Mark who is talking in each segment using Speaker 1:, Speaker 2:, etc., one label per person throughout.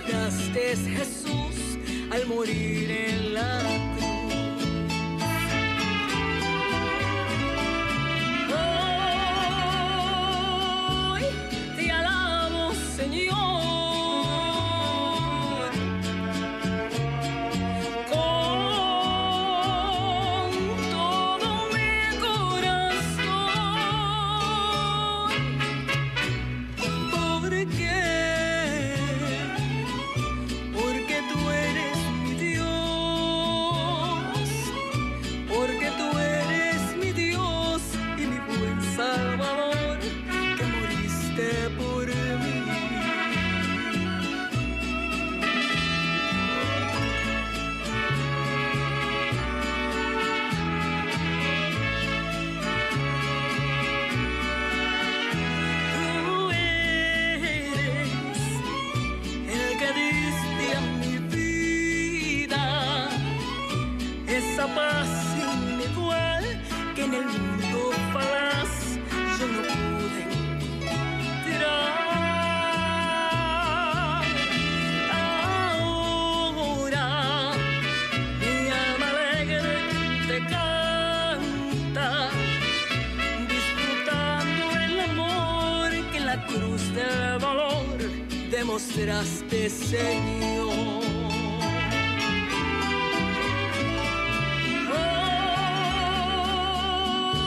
Speaker 1: demostraste, Jesús, al morir en la cruz. Hoy te alabo, Señor, con todo mi corazón, porque tú eres mi Dios, porque tú eres mi Dios y mi buen Salvador, que moriste por mí. Tú eres el que diste a mi vida esa paz inigual que en el mundo falaz yo no pude encontrar. Ahora mi alma alegre te canta, disfrutando el amor que en la cruz del dolor demostraste, Señor.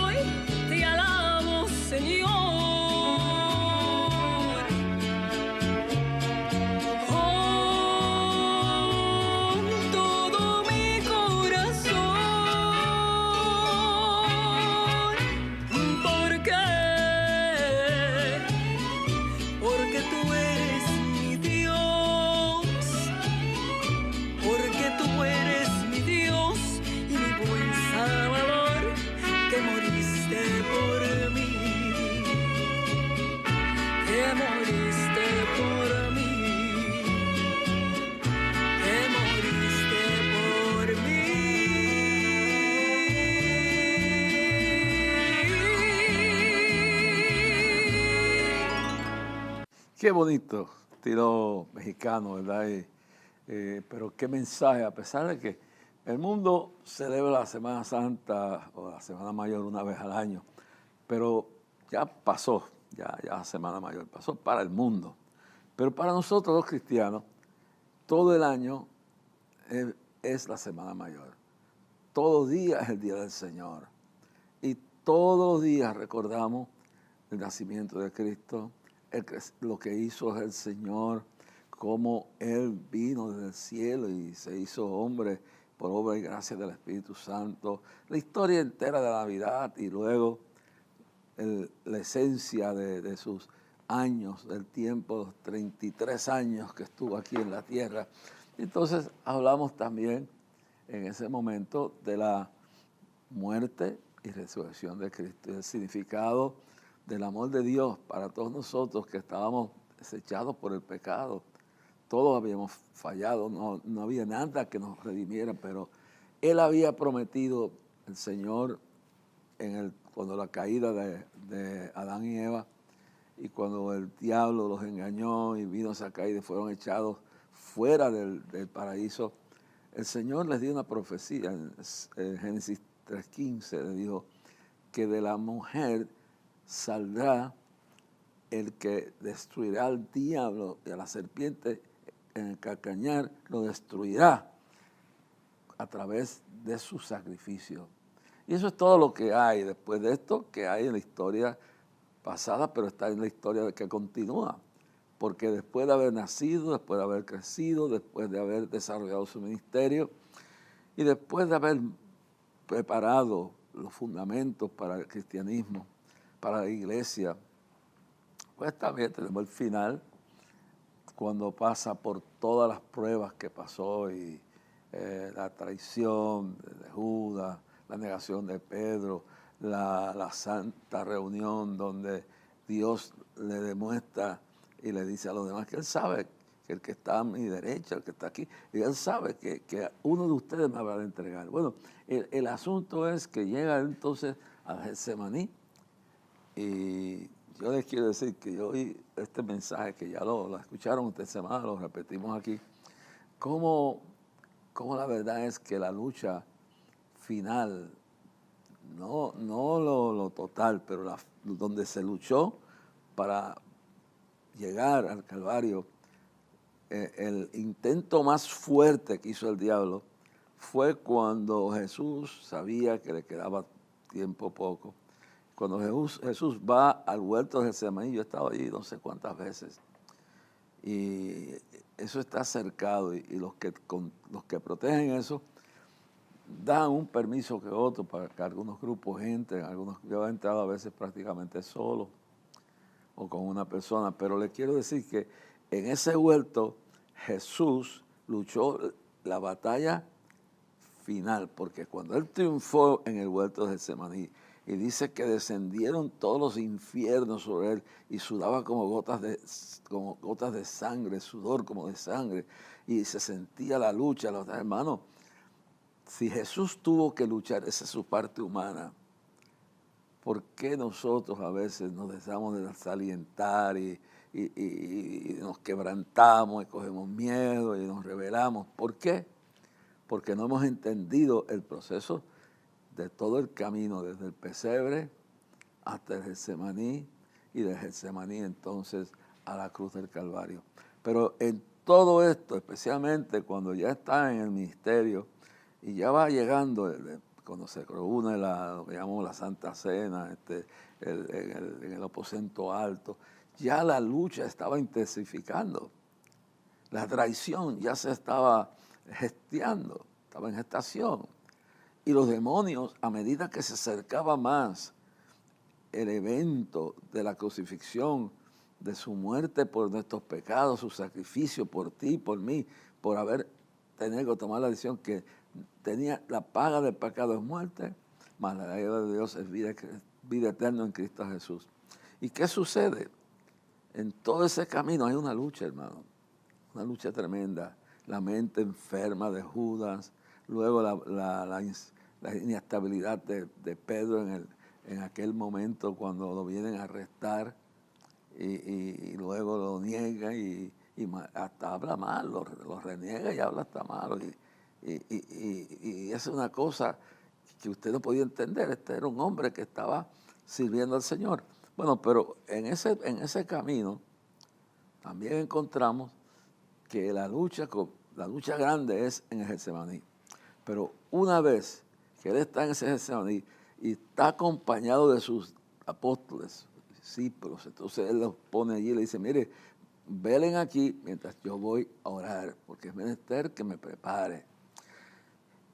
Speaker 1: Hoy te alabo, Señor, con todo mi corazón. ¿Por qué? Porque tú eres mi Dios, porque tú eres mi Dios y mi buen Salvador, que moriste por mí, que moriste por mí, que moriste por mí.
Speaker 2: Qué bonito, estilo mexicano, ¿verdad? Pero qué mensaje, a pesar de que el mundo celebra la Semana Santa o la Semana Mayor una vez al año, pero ya pasó, ya la Semana Mayor pasó para el mundo. Pero para nosotros los cristianos, todo el año es la Semana Mayor. Todos los días es el Día del Señor. Y todos los días recordamos el nacimiento de Cristo, lo que hizo el Señor, cómo Él vino desde el cielo y se hizo hombre por obra y gracia del Espíritu Santo. La historia entera de la Navidad y luego la esencia de sus años, del tiempo, los 33 años que estuvo aquí en la tierra. Entonces hablamos también en ese momento de la muerte y resurrección de Cristo, y el significado del amor de Dios para todos nosotros que estábamos desechados por el pecado. Todos habíamos fallado, no había nada que nos redimiera, pero Él había prometido, el Señor, cuando la caída de Adán y Eva, y cuando el diablo los engañó y vino esa caída y fueron echados fuera del paraíso, el Señor les dio una profecía. En Génesis 3:15 le dijo que de la mujer saldrá el que destruirá al diablo y a la serpiente en el calcañar, lo destruirá a través de su sacrificio. Y eso es todo lo que hay después de esto, que hay en la historia pasada, pero está en la historia que continúa. Porque después de haber nacido, después de haber crecido, después de haber desarrollado su ministerio y después de haber preparado los fundamentos para el cristianismo, para la iglesia, pues también tenemos el final, cuando pasa por todas las pruebas que pasó y la traición de Judas, la negación de Pedro, la santa reunión donde Dios le demuestra y le dice a los demás que Él sabe que el que está a mi derecha, el que está aquí, y Él sabe que uno de ustedes me va a entregar. Bueno, el asunto es que llega entonces a Getsemaní y yo les quiero decir que yo oí este mensaje, que ya lo escucharon esta semana, lo repetimos aquí, cómo la verdad es que la lucha final, no lo total, pero donde se luchó para llegar al Calvario, el intento más fuerte que hizo el diablo fue cuando Jesús sabía que le quedaba tiempo poco. Cuando Jesús va al huerto de Getsemaní, yo he estado allí no sé cuántas veces, y eso está cercado, y los que protegen eso dan un permiso que otro para que algunos grupos entren. Yo he entrado a veces prácticamente solo o con una persona, pero le quiero decir que en ese huerto Jesús luchó la batalla final, porque cuando él triunfó en el huerto de Getsemaní, y dice que descendieron todos los infiernos sobre él y sudaba como gotas de sangre, sudor como de sangre, y se sentía la lucha. Los hermanos, si Jesús tuvo que luchar, esa es su parte humana, ¿por qué nosotros a veces nos dejamos de desalientar y nos quebrantamos y cogemos miedo y nos rebelamos? ¿Por qué? Porque no hemos entendido el proceso de todo el camino, desde el pesebre hasta el Getsemaní, y del Getsemaní entonces a la cruz del Calvario. Pero en todo esto, especialmente cuando ya está en el ministerio y ya va llegando, cuando se reúne lo que llamamos la Santa Cena, en el aposento alto, ya la lucha estaba intensificando. La traición ya se estaba gestando, estaba en gestación. Y los demonios, a medida que se acercaba más el evento de la crucifixión, de su muerte por nuestros pecados, su sacrificio por ti, por mí, por haber tenido que tomar la decisión que tenía la paga del pecado es muerte, mas la ayuda de Dios es vida eterna en Cristo Jesús. ¿Y qué sucede? En todo ese camino hay una lucha, hermano, una lucha tremenda. La mente enferma de Judas, luego la inestabilidad de Pedro en aquel momento cuando lo vienen a arrestar, y luego lo niega y hasta habla mal, lo reniega y habla hasta mal. Y es una cosa que usted no podía entender. Este era un hombre que estaba sirviendo al Señor. Bueno, pero en ese camino también encontramos que la lucha grande es en el Getsemaní. Pero una vez que él está en ese Getsemaní y está acompañado de sus apóstoles, discípulos, entonces él los pone allí y le dice, mire, velen aquí mientras yo voy a orar, porque es menester que me prepare.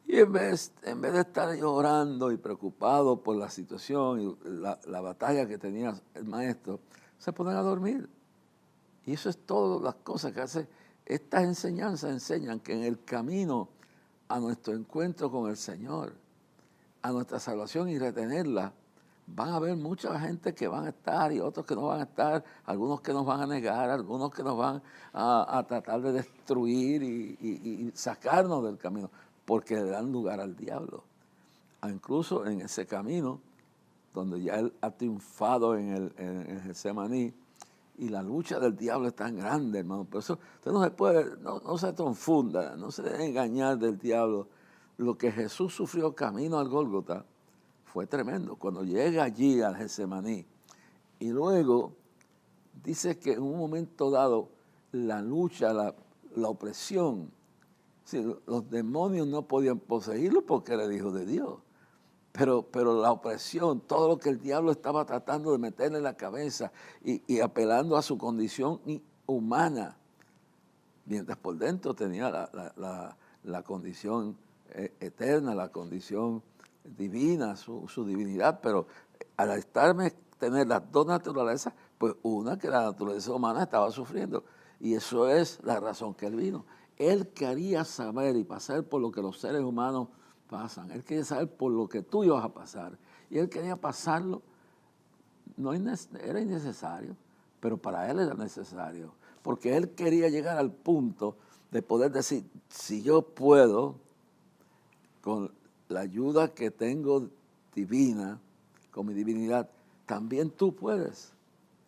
Speaker 2: Y en vez de estar llorando y preocupado por la situación y la batalla que tenía el maestro, se ponen a dormir. Y eso es todas las cosas que hace. Estas enseñanzas enseñan que en el camino a nuestro encuentro con el Señor, a nuestra salvación y retenerla, van a haber mucha gente que van a estar y otros que no van a estar, algunos que nos van a negar, algunos que nos van a tratar de destruir y sacarnos del camino, porque le dan lugar al diablo. Incluso en ese camino, donde ya él ha triunfado en el Getsemaní, y la lucha del diablo es tan grande, hermano. Por eso usted no se confunda, no se deje engañar del diablo. Lo que Jesús sufrió camino al Gólgota fue tremendo. Cuando llega allí al Getsemaní, y luego dice que en un momento dado la lucha, la opresión, los demonios no podían poseerlo porque era el Hijo de Dios. Pero la opresión, todo lo que el diablo estaba tratando de meterle en la cabeza y apelando a su condición humana, mientras por dentro tenía la condición eterna, la condición divina, su divinidad, pero al tener las dos naturalezas, pues una que la naturaleza humana estaba sufriendo, y eso es la razón que él vino. Él quería saber y pasar por lo que los seres humanos pasan. Él quería saber por lo que tú ibas a pasar. Y él quería pasarlo. Era innecesario, pero para él era necesario. Porque él quería llegar al punto de poder decir, si yo puedo, con la ayuda que tengo divina, con mi divinidad, también tú puedes.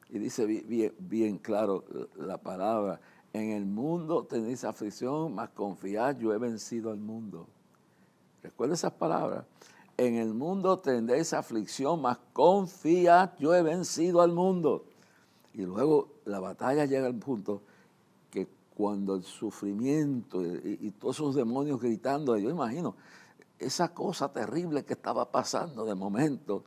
Speaker 2: Y dice bien, bien claro la palabra, en el mundo tenéis aflicción, mas confiad, yo he vencido al mundo. Recuerda esas palabras. En el mundo tendréis aflicción, mas confiad, yo he vencido al mundo. Y luego la batalla llega al punto que cuando el sufrimiento y todos esos demonios gritando, yo imagino, esa cosa terrible que estaba pasando de momento,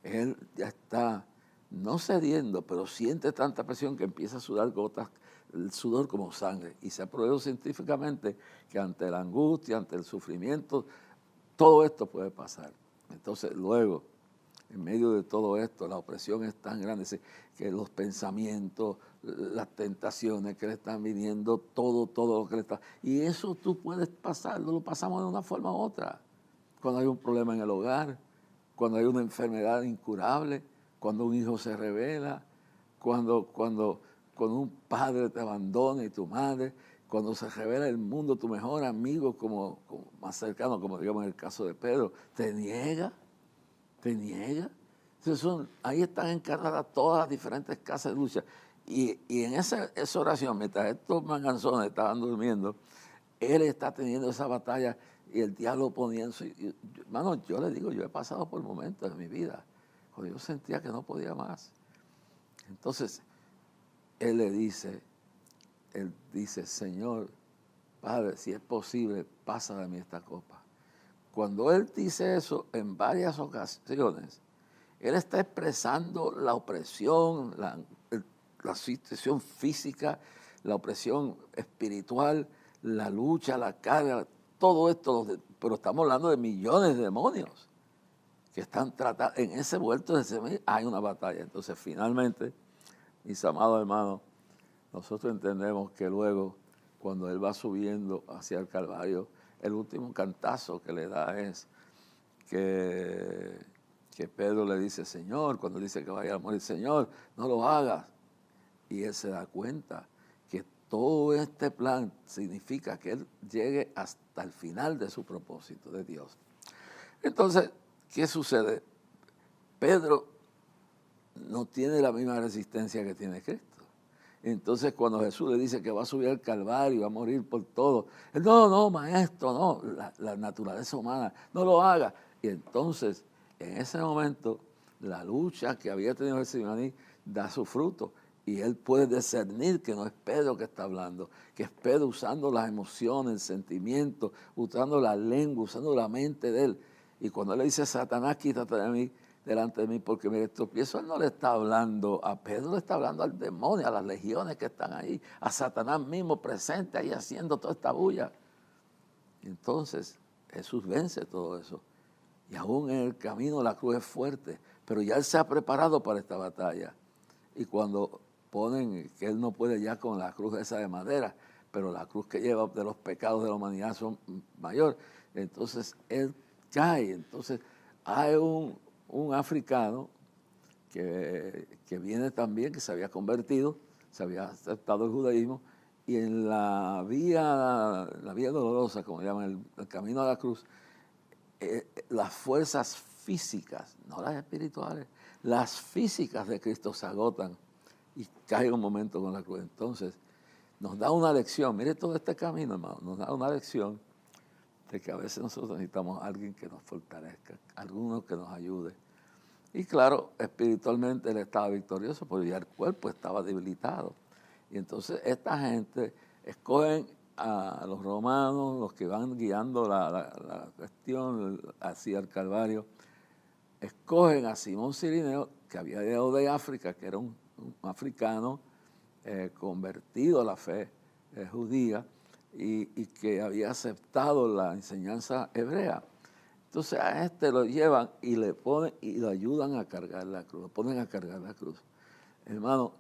Speaker 2: él ya está no cediendo, pero siente tanta presión que empieza a sudar gotas, el sudor como sangre. Y se ha probado científicamente que ante la angustia, ante el sufrimiento, todo esto puede pasar. Entonces luego, en medio de todo esto, la opresión es tan grande que los pensamientos, las tentaciones que le están viniendo, todo lo que le está... Y eso tú puedes pasarlo, lo pasamos de una forma u otra. Cuando hay un problema en el hogar, cuando hay una enfermedad incurable, cuando un hijo se revela, cuando un padre te abandona y tu madre, cuando se revela el mundo, tu mejor amigo como más cercano, como digamos en el caso de Pedro, te niega. Entonces ahí están encarnadas todas las diferentes casas de lucha. Y en esa oración, mientras estos manganzones estaban durmiendo, él está teniendo esa batalla y el diablo poniendo... Hermano, yo le digo, yo he pasado por momentos en mi vida cuando yo sentía que no podía más. Entonces, él dice, Señor, Padre, si es posible, pasa de mí esta copa. Cuando él dice eso en varias ocasiones, él está expresando la opresión, la situación física, la opresión espiritual, la lucha, la carga, todo esto, pero estamos hablando de millones de demonios que están tratando, en ese vuelto de semilla hay una batalla. Entonces, finalmente, mis amados hermanos, nosotros entendemos que luego, cuando él va subiendo hacia el Calvario, el último cantazo que le da es que Pedro le dice, Señor, cuando dice que vaya a morir, Señor, no lo hagas. Y él se da cuenta que todo este plan significa que él llegue hasta el final de su propósito de Dios. Entonces, ¿qué sucede? Pedro no tiene la misma resistencia que tiene Cristo. Entonces, cuando Jesús le dice que va a subir al Calvario, va a morir por todo, él, no, maestro, no, la naturaleza humana, no lo haga. Y entonces, en ese momento, la lucha que había tenido Getsemaní da su fruto. Y él puede discernir que no es Pedro que está hablando, que es Pedro usando las emociones, el sentimiento, usando la lengua, usando la mente de él. Y cuando él le dice, Satanás, quítate de mí, delante de mí, porque mire, tropiezo, él no le está hablando a Pedro, le está hablando al demonio, a las legiones que están ahí, a Satanás mismo presente ahí haciendo toda esta bulla. Entonces, Jesús vence todo eso. Y aún en el camino la cruz es fuerte, pero ya él se ha preparado para esta batalla. Y cuando ponen que él no puede ya con la cruz esa de madera, pero la cruz que lleva de los pecados de la humanidad son mayor, entonces él cae. Entonces hay un africano que viene también, que se había convertido, se había aceptado el judaísmo, y en la vía dolorosa, como llaman, el camino a la cruz, las fuerzas físicas, no las espirituales, las físicas de Cristo se agotan y cae un momento con la cruz. Entonces, nos da una lección, mire todo este camino, hermano, nos da una lección de que a veces nosotros necesitamos a alguien que nos fortalezca, alguno que nos ayude. Y claro, espiritualmente él estaba victorioso, pero ya el cuerpo estaba debilitado. Y entonces esta gente escogen a los romanos, los que van guiando la cuestión hacia el Calvario, escogen a Simón Cirineo, que había llegado de África, que era un africano convertido a la fe judía y que había aceptado la enseñanza hebrea. Entonces a este lo llevan y le ponen y lo ayudan a cargar la cruz, lo ponen a cargar la cruz. Hermano,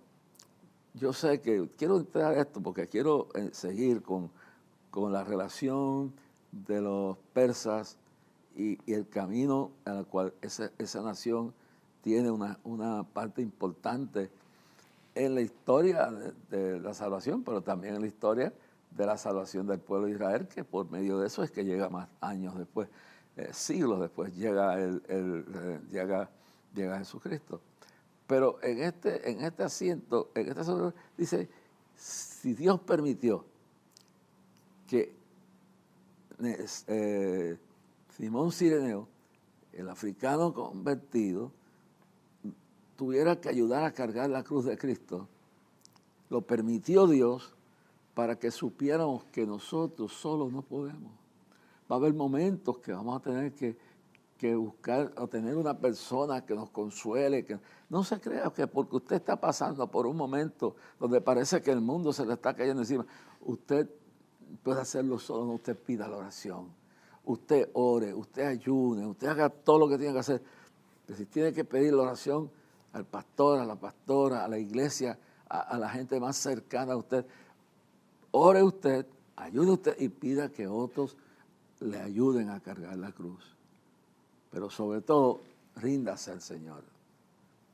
Speaker 2: yo sé que quiero entrar a esto porque quiero seguir con la relación de los persas y el camino a la cual esa nación tiene una parte importante en la historia de la salvación, pero también en la historia de la salvación del pueblo de Israel, que por medio de eso es que llega más años después, siglos después, llega Jesucristo. Pero en este asiento, dice, si Dios permitió que Simón Cireneo, el africano convertido, tuviera que ayudar a cargar la cruz de Cristo, lo permitió Dios para que supiéramos que nosotros solos no podemos. Va a haber momentos que vamos a tener que buscar o tener una persona que nos consuele. Que no se crea que porque usted está pasando por un momento donde parece que el mundo se le está cayendo encima, usted puede hacerlo solo, no, usted pida la oración. Usted ore, usted ayune, usted haga todo lo que tiene que hacer. Pero si tiene que pedir la oración al pastor, a la pastora, a la iglesia, a la gente más cercana a usted, ore usted, ayude usted y pida que otros le ayuden a cargar la cruz. Pero sobre todo, ríndase al Señor.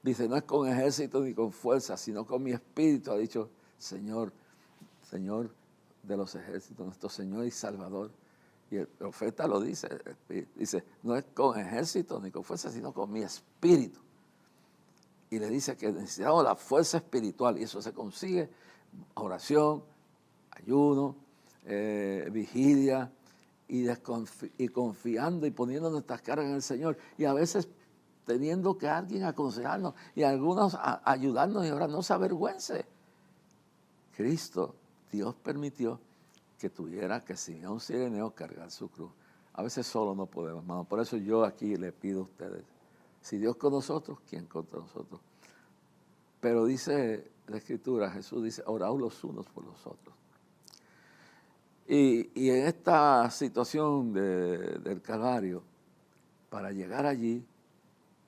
Speaker 2: Dice, no es con ejército ni con fuerza, sino con mi espíritu, ha dicho Señor, Señor de los ejércitos, nuestro Señor y Salvador. Y el profeta lo dice, no es con ejército ni con fuerza, sino con mi espíritu. Y le dice que necesitamos la fuerza espiritual, y eso se consigue oración, ayuno, vigilia, y confiando y poniendo nuestras caras en el Señor. Y a veces teniendo que alguien aconsejarnos y algunos ayudarnos, y ahora no se avergüence. Cristo, Dios permitió que tuviera que Simón Cireneo cargar su cruz. A veces solo no podemos, hermano. Por eso yo aquí le pido a ustedes, si Dios con nosotros, ¿quién contra nosotros? Pero dice la Escritura, Jesús dice, oraos los unos por los otros. Y en esta situación del Calvario, para llegar allí,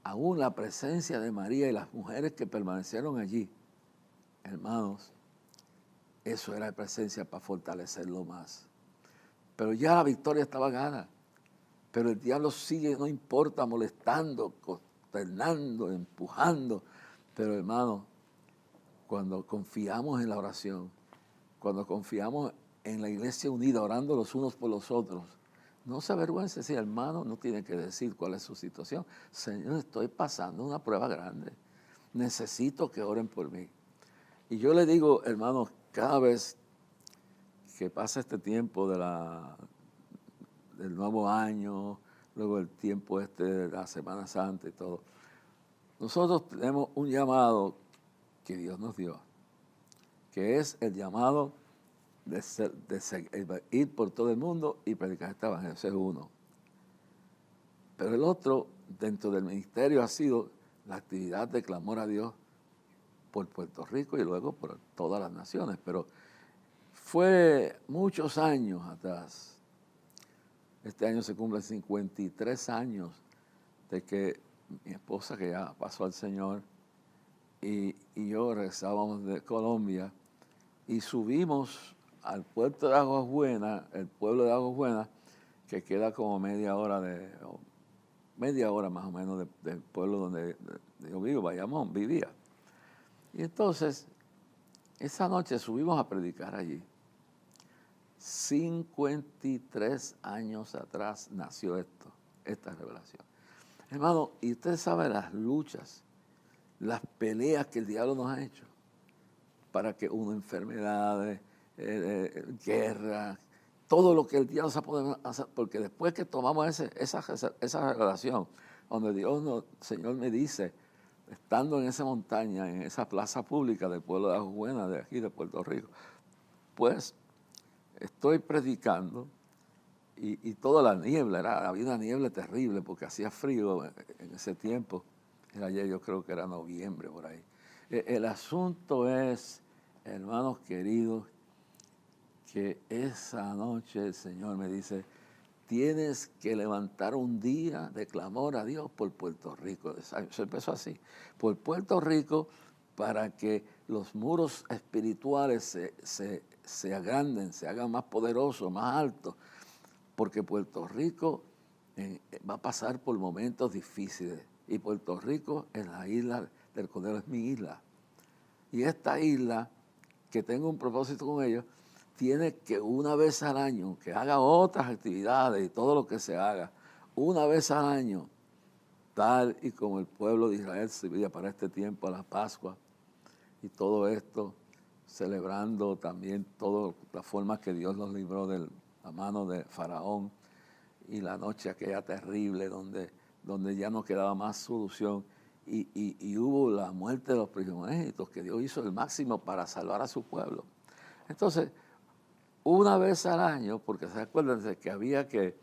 Speaker 2: aún la presencia de María y las mujeres que permanecieron allí, hermanos, eso era presencia para fortalecerlo más. Pero ya la victoria estaba ganada. Pero el diablo sigue, no importa, molestando, consternando, empujando. Pero hermano, cuando confiamos en la oración, cuando confiamos en la iglesia unida, orando los unos por los otros, no se avergüence si hermano no tiene que decir cuál es su situación. Señor, estoy pasando una prueba grande. Necesito que oren por mí. Y yo le digo, hermanos, cada vez que pasa este tiempo del nuevo año, luego el tiempo de la Semana Santa y todo, nosotros tenemos un llamado que Dios nos dio, que es el llamado de ir por todo el mundo y predicar este evangelio. Ese es uno. Pero el otro, dentro del ministerio, ha sido la actividad de clamor a Dios por Puerto Rico y luego por todas las naciones. Pero fue muchos años atrás. Este año se cumplen 53 años de que mi esposa, que ya pasó al Señor, y yo regresábamos de Colombia y subimos al puerto de Aguas Buenas, el pueblo de Aguas Buenas, que queda como media hora más o menos del pueblo donde yo vivo, Bayamón, vivía. Y entonces, esa noche subimos a predicar allí. 53 años atrás nació esta revelación. Hermano, y usted sabe las luchas, las peleas que el diablo nos ha hecho para que enfermedades, guerra, todo lo que el diablo se puede hacer, porque después que tomamos esa revelación, donde Dios, Señor me dice, estando en esa montaña, en esa plaza pública del pueblo de Aguas Buenas, de aquí de Puerto Rico, pues estoy predicando y toda la niebla, había una niebla terrible porque hacía frío en ese tiempo. Era ayer, yo creo que era noviembre por ahí. El asunto es, hermanos queridos, que esa noche el Señor me dice, tienes que levantar un día de clamor a Dios por Puerto Rico. Se empezó así, por Puerto Rico, para que los muros espirituales se agranden, se hagan más poderosos, más altos, porque Puerto Rico va a pasar por momentos difíciles. Y Puerto Rico es la isla del Cordero, es mi isla. Y esta isla, que tengo un propósito con ellos, tiene que una vez al año, que haga otras actividades y todo lo que se haga, una vez al año, tal y como el pueblo de Israel se vivía para este tiempo, a la Pascua, y todo esto, celebrando también toda la forma que Dios los libró de la mano de Faraón, y la noche aquella terrible donde ya no quedaba más solución, y hubo la muerte de los primogénitos, que Dios hizo el máximo para salvar a su pueblo. Entonces, una vez al año, porque se acuerdan de que había que,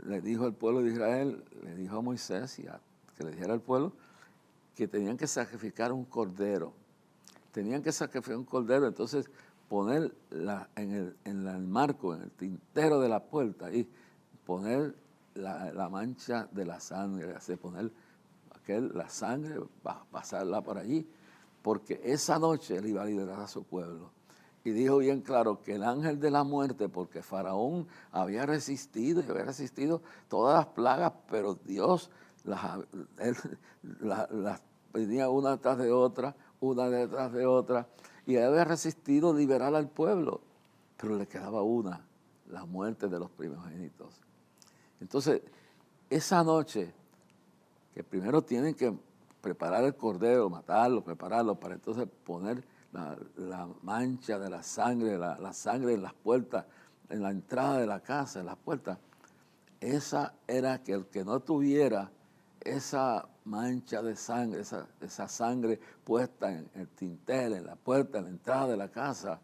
Speaker 2: le dijo el pueblo de Israel, le dijo a Moisés que le dijera al pueblo que tenían que sacrificar un cordero. Tenían que sacrificar un cordero, entonces poner en el marco, en el tintero de la puerta, y poner la mancha de la sangre, así poner la sangre, pasarla por allí, porque esa noche él iba a liberar a su pueblo. Y dijo bien claro que el ángel de la muerte, porque Faraón había resistido y había resistido todas las plagas, pero Dios las venía una tras de otra, una detrás de otra, y él había resistido liberar al pueblo, pero le quedaba una, la muerte de los primogénitos. Entonces, esa noche, que primero tienen que preparar el cordero, matarlo, prepararlo, para entonces poner la mancha de la sangre en las puertas, en la entrada de la casa, en las puertas. Esa era que el que no tuviera esa mancha de sangre, esa sangre puesta en el tintel, en la puerta, en la entrada de la casa,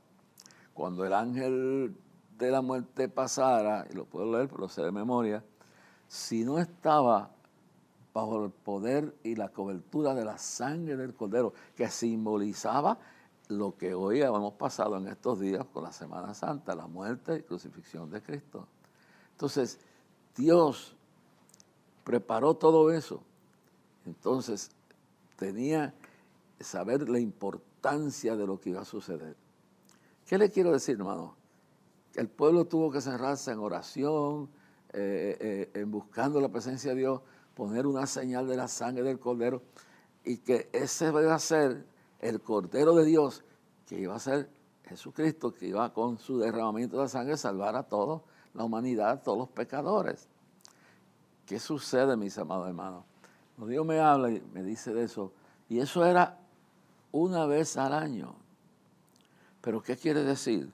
Speaker 2: cuando el ángel de la muerte pasara, y lo puedo leer, pero lo sé de memoria, si no estaba bajo el poder y la cobertura de la sangre del cordero, que simbolizaba lo que hoy hemos pasado en estos días con la Semana Santa, la muerte y crucifixión de Cristo. Entonces, Dios preparó todo eso. Entonces, tenía que saber la importancia de lo que iba a suceder. ¿Qué le quiero decir, hermano? Que el pueblo tuvo que cerrarse en oración, en buscando la presencia de Dios, poner una señal de la sangre del Cordero, y que ese iba a ser el Cordero de Dios, que iba a ser Jesucristo, que iba con su derramamiento de la sangre a salvar a toda la humanidad, a todos los pecadores. ¿Qué sucede, mis amados hermanos? Dios me habla y me dice de eso, y eso era una vez al año. ¿Pero qué quiere decir?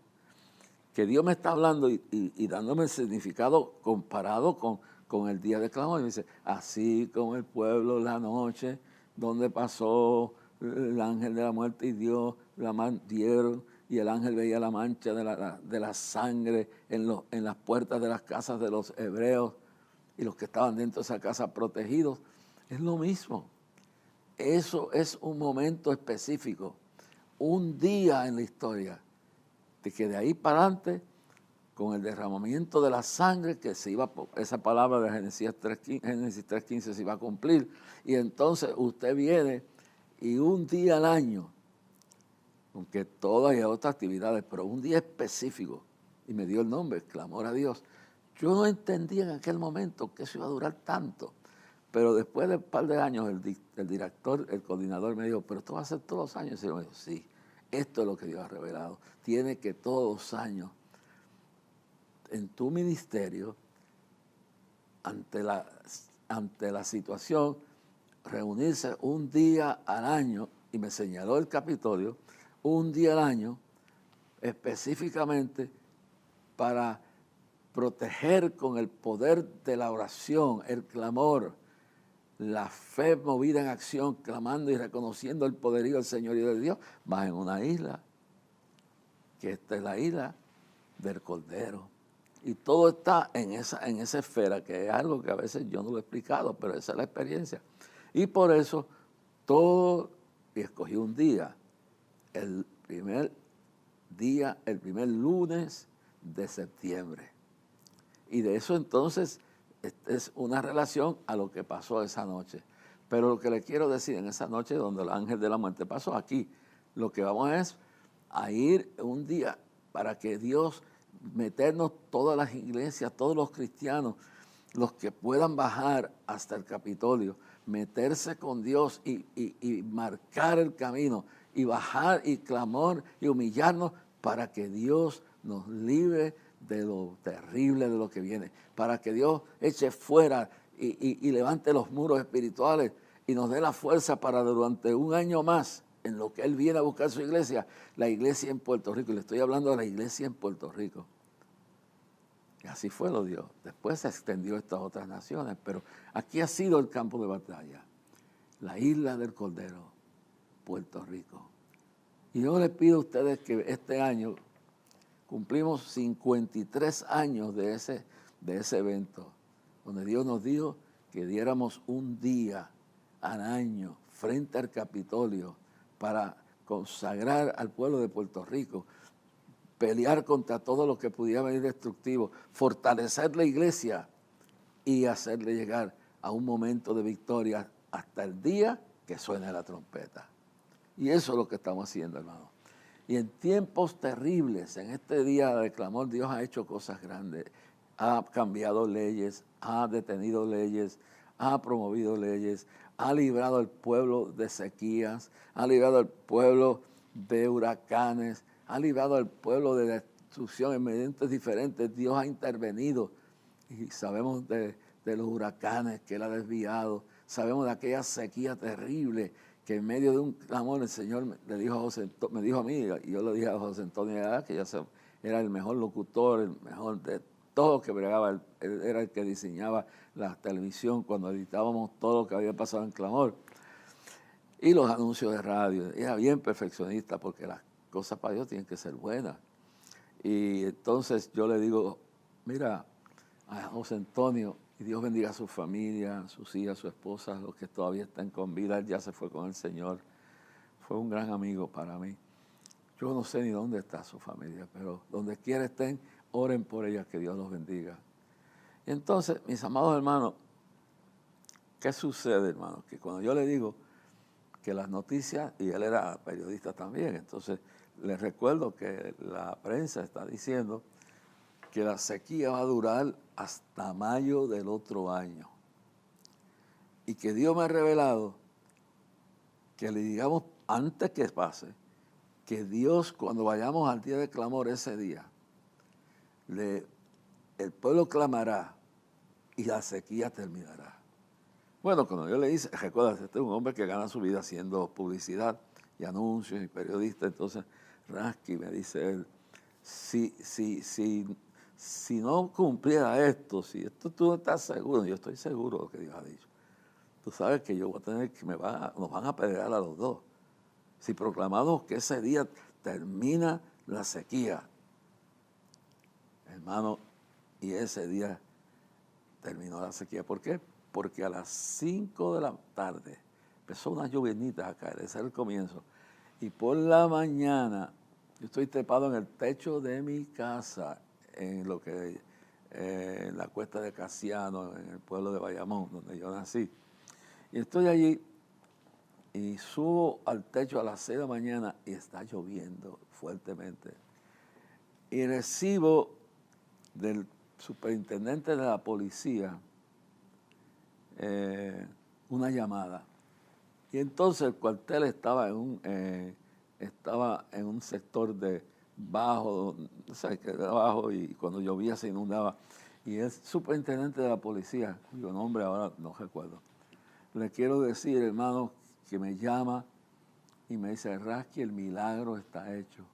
Speaker 2: Que Dios me está hablando y dándome el significado comparado con el día de clamor. Y me dice, así como el pueblo la noche donde pasó el ángel de la muerte y Dios dieron, y el ángel veía la mancha de la sangre en las puertas de las casas de los hebreos, y los que estaban dentro de esa casa protegidos. Es lo mismo. Eso es un momento específico, un día en la historia, de que de ahí para adelante, con el derramamiento de la sangre, que se iba, esa palabra de Génesis 3.15 se iba a cumplir, y entonces usted viene y un día al año, aunque todas hay otras actividades, pero un día específico, y me dio el nombre, clamor a Dios. Yo no entendía en aquel momento que eso iba a durar tanto, pero después de un par de años el director, el coordinador me dijo, pero esto va a ser todos los años. Y yo me dijo, sí, esto es lo que Dios ha revelado. Tiene que todos los años, en tu ministerio, ante la situación, reunirse un día al año, y me señaló el Capitolio, un día al año, específicamente para proteger con el poder de la oración, el clamor, la fe movida en acción, clamando y reconociendo el poderío del Señorío de Dios, más en una isla, que esta es la isla del Cordero. Y todo está en esa esfera, que es algo que a veces yo no lo he explicado, pero esa es la experiencia. Y por eso y escogí un día, el primer lunes de septiembre. Y de eso entonces es una relación a lo que pasó esa noche. Pero lo que le quiero decir, en esa noche donde el ángel de la muerte pasó, aquí lo que vamos es a ir un día para que Dios, meternos todas las iglesias, todos los cristianos, los que puedan bajar hasta el Capitolio, meterse con Dios y marcar el camino, y bajar y clamor y humillarnos para que Dios nos libre de lo terrible de lo que viene, para que Dios eche fuera y levante los muros espirituales y nos dé la fuerza para durante un año más, en lo que Él viene a buscar su iglesia, la iglesia en Puerto Rico. Y le estoy hablando de la iglesia en Puerto Rico. Y así fue lo Dios. Después se extendió a estas otras naciones, pero aquí ha sido el campo de batalla. La isla del Cordero, Puerto Rico. Y yo les pido a ustedes que este año cumplimos 53 años de ese evento, donde Dios nos dijo que diéramos un día al año frente al Capitolio para consagrar al pueblo de Puerto Rico, pelear contra todo lo que pudiera venir destructivo, fortalecer la iglesia y hacerle llegar a un momento de victoria hasta el día que suene la trompeta. Y eso es lo que estamos haciendo, hermano. Y en tiempos terribles, en este día de clamor, Dios ha hecho cosas grandes. Ha cambiado leyes, ha detenido leyes, ha promovido leyes, ha librado al pueblo de sequías, ha librado al pueblo de huracanes, ha librado al pueblo de destrucción en medios diferentes. Dios ha intervenido y sabemos de los huracanes que Él ha desviado. Sabemos de aquella sequía terrible que en medio de un clamor el Señor me dijo a mí, y yo le dije a José Antonio que ya era el mejor locutor, el mejor de todo que bregaba. Él era el que diseñaba la televisión cuando editábamos todo lo que había pasado en clamor. Y los anuncios de radio. Era bien perfeccionista porque las cosas para Dios tienen que ser buenas. Y entonces yo le digo, mira, a José Antonio, y Dios bendiga a su familia, sus hijas, su esposa, los que todavía están con vida. Él ya se fue con el Señor. Fue un gran amigo para mí. Yo no sé ni dónde está su familia, pero donde quiera estén, oren por ellas, que Dios los bendiga. Y entonces, mis amados hermanos, ¿qué sucede, hermanos? Que cuando yo le digo que las noticias, y él era periodista también, entonces les recuerdo que la prensa está diciendo que la sequía va a durar hasta mayo del otro año. Y que Dios me ha revelado que le digamos antes que pase, que Dios, cuando vayamos al día de clamor ese día, el pueblo clamará y la sequía terminará. Bueno, cuando yo le hice, recuerda, este es un hombre que gana su vida haciendo publicidad y anuncios y periodista. Entonces, Rasky me dice él, si no cumpliera esto, si esto tú no estás seguro, yo estoy seguro de lo que Dios ha dicho. Tú sabes que yo voy a tener que nos van a apedrear a los dos. Si proclamamos que ese día termina la sequía, hermano, y ese día terminó la sequía. ¿Por qué? Porque a las 5 de la tarde empezó una llovinita a caer, ese es el comienzo. Y por la mañana, yo estoy trepado en el techo de mi casa, en la cuesta de Casiano, en el pueblo de Bayamón, donde yo nací. Y estoy allí y subo al techo a las 6 de la mañana y está lloviendo fuertemente. Y recibo del superintendente de la policía una llamada. Y entonces el cuartel estaba en un sector de bajo, ¿sabes? Que de abajo, y cuando llovía se inundaba. Y el superintendente de la policía, cuyo nombre ahora no recuerdo, le quiero decir, hermano, que me llama y me dice, Rasky, el milagro está hecho.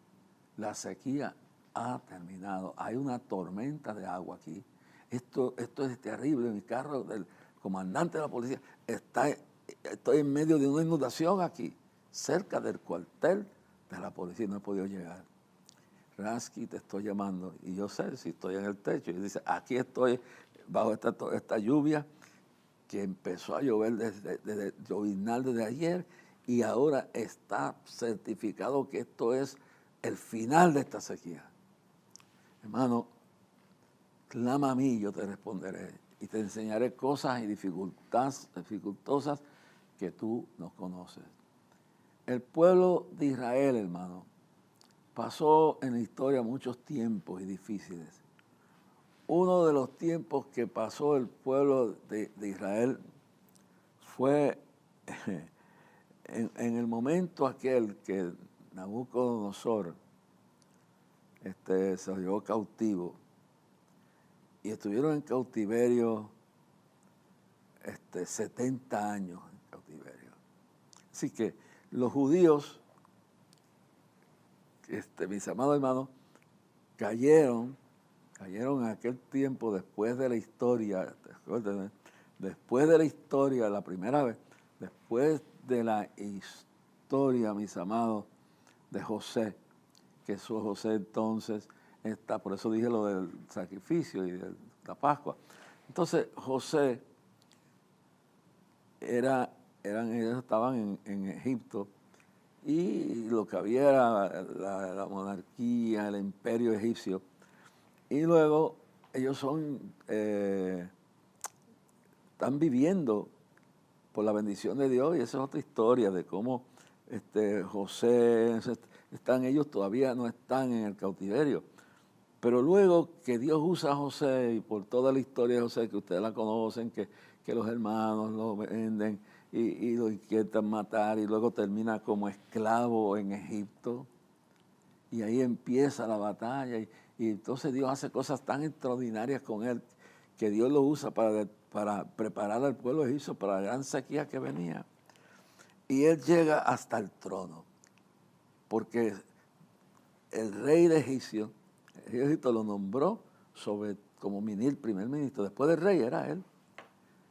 Speaker 2: La sequía ha terminado. Hay una tormenta de agua aquí. Esto es terrible. Mi carro del comandante de la policía estoy en medio de una inundación aquí, cerca del cuartel de la policía. No he podido llegar. Rasky, te estoy llamando. Y yo sé si estoy en el techo. Y dice, aquí estoy bajo esta lluvia que empezó a llover lloviznar desde ayer, y ahora está certificado que esto es el final de esta sequía. Hermano, clama a mí y yo te responderé y te enseñaré cosas y dificultosas que tú no conoces. El pueblo de Israel, hermano, pasó en la historia muchos tiempos y difíciles. Uno de los tiempos que pasó el pueblo de Israel fue en el momento aquel que Nabucodonosor se llevó cautivo y estuvieron en cautiverio 70 años en cautiverio. Así que los judíos, mis amados hermanos, cayeron en aquel tiempo después de la historia, después de la historia, la primera vez, después de la historia, mis amados, de José, que eso José entonces está, por eso dije lo del sacrificio y de la Pascua. Entonces José ellos estaban en Egipto y lo que había era la monarquía, el imperio egipcio. Y luego ellos están viviendo por la bendición de Dios, y esa es otra historia de cómo José, ellos todavía no están en el cautiverio. Pero luego que Dios usa a José, y por toda la historia de José, que ustedes la conocen, que los hermanos lo venden y lo intentan matar, y luego termina como esclavo en Egipto, y ahí empieza la batalla, y entonces Dios hace cosas tan extraordinarias con él, que Dios lo usa para preparar al pueblo egipcio para la gran sequía que venía. Y él llega hasta el trono, porque el rey de Egipto lo nombró como primer ministro. Después del rey era él.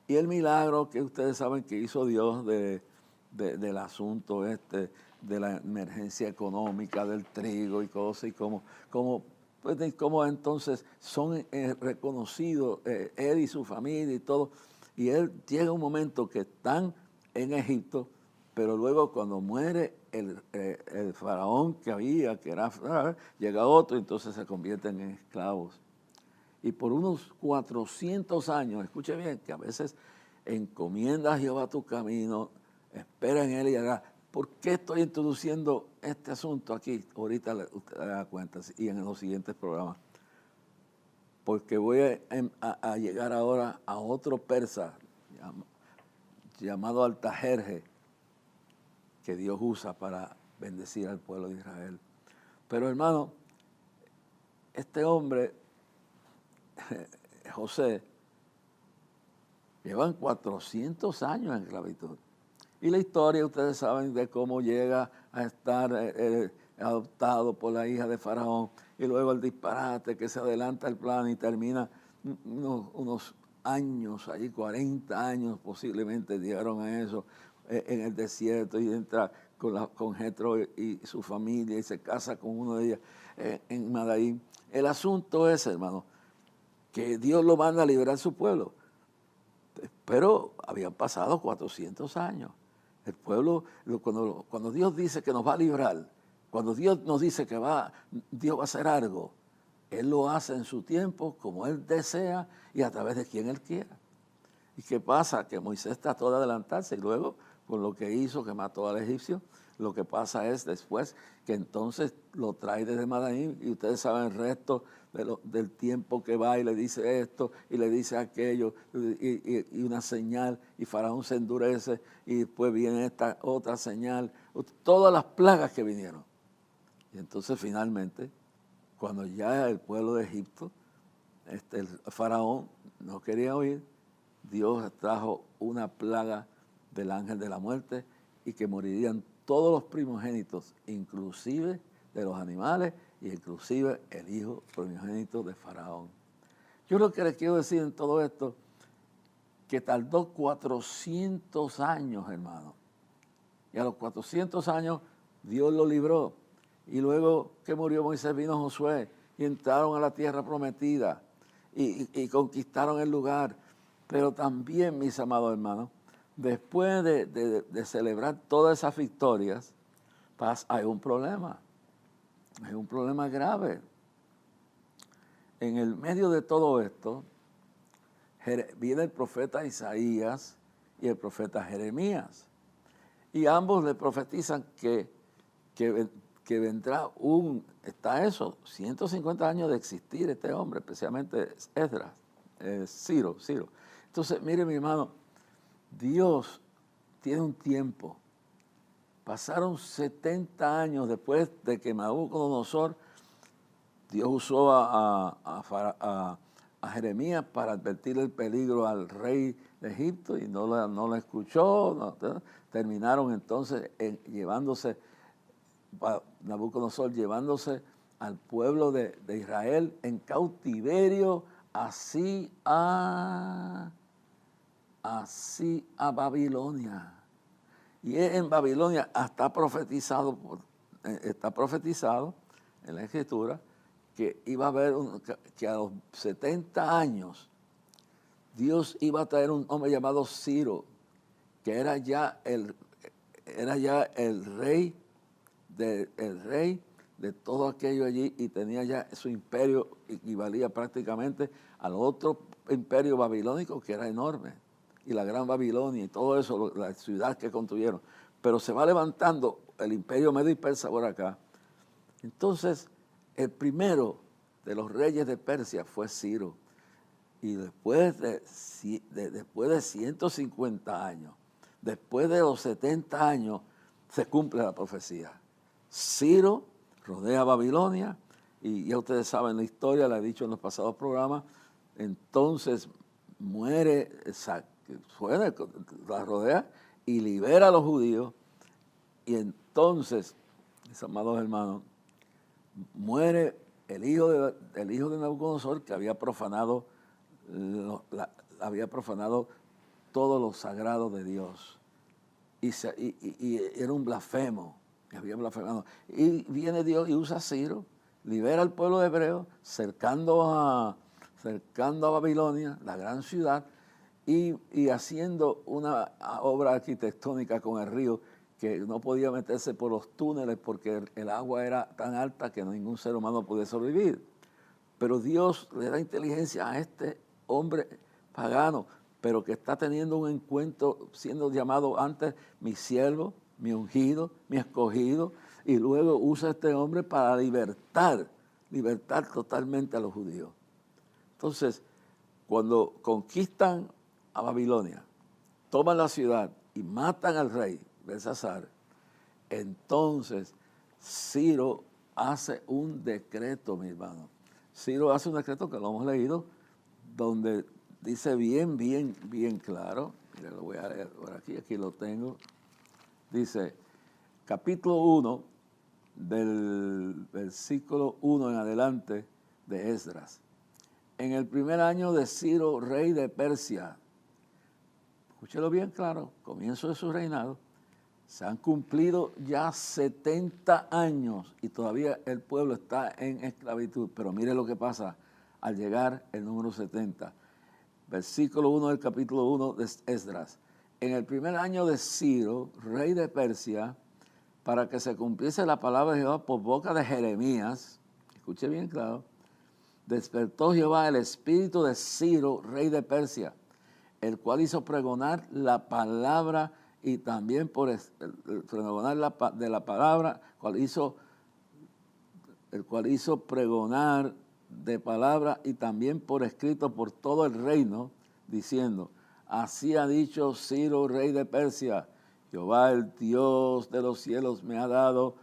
Speaker 2: Y el milagro que ustedes saben que hizo Dios del asunto de la emergencia económica, del trigo y cosas, y cómo entonces son reconocidos él y su familia y todo. Y él llega un momento que están en Egipto, pero luego cuando muere el faraón que era, llega otro, y entonces se convierten en esclavos. Y por unos 400 años, escuche bien, que a veces encomienda a Jehová tu camino, espera en él y hará. ¿Por qué estoy introduciendo este asunto aquí? Ahorita usted le da cuenta, y en los siguientes programas. Porque voy a llegar ahora a otro persa llamado Artajerjes, que Dios usa para bendecir al pueblo de Israel. Pero hermano, este hombre, José, llevan 400 años en esclavitud. Y la historia, ustedes saben de cómo llega a estar adoptado por la hija de Faraón, y luego el disparate que se adelanta el plan y termina unos años, allí 40 años posiblemente llegaron a eso, en el desierto, y entra con Jetro y su familia, y se casa con uno de ellas en Madaín. El asunto es, hermano, que Dios lo manda a liberar a su pueblo. Pero habían pasado 400 años. El pueblo, cuando Dios dice que nos va a librar, cuando Dios nos dice que Dios va a hacer algo, Él lo hace en su tiempo, como Él desea y a través de quien Él quiera. ¿Y qué pasa? Que Moisés trató de adelantarse, y luego, con lo que hizo, que mató al egipcio, lo que pasa es después que entonces lo trae desde Madaín, y ustedes saben el resto del tiempo que va, y le dice esto y le dice aquello, y una señal, y Faraón se endurece, y después viene esta otra señal, todas las plagas que vinieron. Y entonces finalmente, cuando ya el pueblo de Egipto, el Faraón no quería oír, Dios trajo una plaga del ángel de la muerte, y que morirían todos los primogénitos, inclusive de los animales, y inclusive el hijo primogénito de Faraón. Yo lo que les quiero decir en todo esto, que tardó 400 años, hermano. Y a los 400 años Dios lo libró. Y luego que murió Moisés, vino Josué, y entraron a la tierra prometida, y conquistaron el lugar. Pero también, mis amados hermanos, después de celebrar todas esas victorias, hay un problema. Hay un problema grave. En el medio de todo esto, viene el profeta Isaías y el profeta Jeremías. Y ambos le profetizan que vendrá está eso, 150 años de existir este hombre, especialmente Esdras, Ciro. Entonces, mire mi hermano, Dios tiene un tiempo. Pasaron 70 años después de que Nabucodonosor, Dios usó a a Jeremías para advertir el peligro al rey de Egipto y no la escuchó. Terminaron entonces llevándose, Nabucodonosor llevándose al pueblo de Israel en cautiverio así a Babilonia. Y en Babilonia está profetizado en la Escritura que iba a haber que a los 70 años Dios iba a traer un hombre llamado Ciro, que era ya el rey de todo aquello allí y tenía ya su imperio equivalía prácticamente al otro imperio babilónico que era enorme, y la Gran Babilonia y todo eso, la ciudad que construyeron. Pero se va levantando el imperio medio y persa por acá. Entonces, el primero de los reyes de Persia fue Ciro. Y después de 150 años, después de los 70 años, se cumple la profecía. Ciro rodea Babilonia, y ya ustedes saben la historia, la he dicho en los pasados programas. Entonces muere, la rodea y libera a los judíos. Y entonces, mis amados hermanos, muere el hijo de Nabucodonosor, que había profanado todo lo sagrado de Dios. Y era un blasfemo, había blasfemado. Y viene Dios y usa a Ciro, libera al pueblo hebreo, cercando a Babilonia, la gran ciudad, y haciendo una obra arquitectónica con el río que no podía meterse por los túneles porque el agua era tan alta que ningún ser humano podía sobrevivir. Pero Dios le da inteligencia a este hombre pagano, pero que está teniendo un encuentro, siendo llamado antes mi siervo, mi ungido, mi escogido, y luego usa a este hombre para libertar totalmente a los judíos. Entonces, cuando conquistan a Babilonia, toman la ciudad y matan al rey Belsasar, entonces Ciro hace un decreto, mi hermano. Ciro hace un decreto que lo hemos leído, donde dice bien claro. Mira, lo voy a leer por aquí lo tengo. Dice, capítulo 1, del versículo 1 en adelante de Esdras. En el primer año de Ciro, rey de Persia, escúchelo bien claro, comienzo de su reinado, se han cumplido ya 70 años y todavía el pueblo está en esclavitud. Pero mire lo que pasa al llegar el número 70. Versículo 1 del capítulo 1 de Esdras. En el primer año de Ciro, rey de Persia, para que se cumpliese la palabra de Jehová por boca de Jeremías, escuche bien claro, despertó Jehová el espíritu de Ciro, rey de Persia, el cual hizo pregonar la palabra y también por pregonar de la palabra, el cual hizo pregonar de palabra y también por escrito por todo el reino, diciendo, así ha dicho Ciro, rey de Persia, Jehová el Dios de los cielos me ha dado